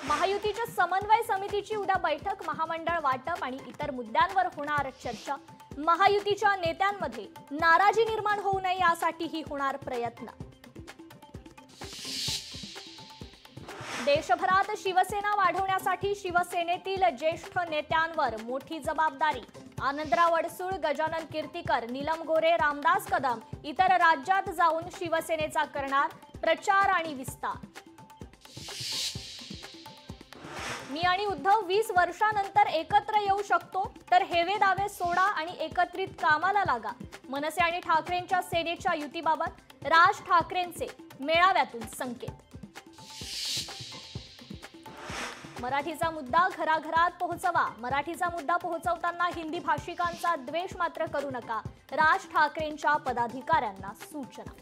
महायुतीच्या समन्वय समितीची उद्या बैठक, महामंडळ वाटप आणि इतर मुद्द्यांवर होणार चर्चा। महायुतीच्या नेत्यांमध्ये नाराजी निर्माण होऊ नये यासाठीही होणार प्रयत्न। देशभरात शिवसेना वाढवण्यासाठी शिवसेनेतील ज्येष्ठ नेत्यांवर मोठी जबाबदारी। आनंदराव अडसूळ, गजानन कीर्तीकर, नीलम गोरे, रामदास कदम इतर राज्यात जाऊन शिवसेनेचा करणार प्रचार आणि विस्तार। मी आणि उद्धव 20 वर्षांनंतर एकत्र येऊ शकतो, तर हेवे दावे सोडा आणि एकत्रित कामाला लागा। मनसे आणि ठाकरेंच्या सेनेच्या युतीबाबत राज ठाकरेंचे मेळाव्यातून संकेत। मराठीचा मुद्दा घराघरात पोहोचवा। मराठीचा मुद्दा पोहोचवताना हिंदी भाषिकांचा द्वेष मात्र करू नका। राज ठाकरेंच्या पदाधिकाऱ्यांना सूचना।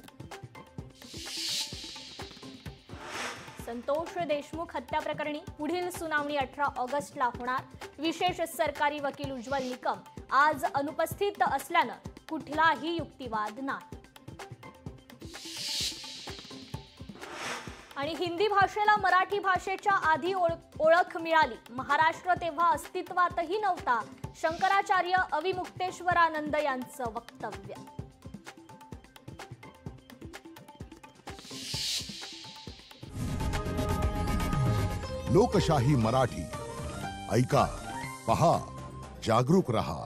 संतोष देशमुख हत्या प्रकरणी पुढील सुनावणी 18 ऑगस्टला होणार। विशेष सरकारी वकील उज्ज्वल निकम आज अनुपस्थित असल्यानं कुठलाही युक्तिवाद नाही। आणि हिंदी भाषेला मराठी भाषेच्या आधी ओळख मिळाली। महाराष्ट्र तेव्हा अस्तित्वातही नव्हता। शंकराचार्य अविमुक्तेश्वरानंद यांचं वक्तव्य। लोकशाही मराठी ऐका, पहा, जागरूक रहा।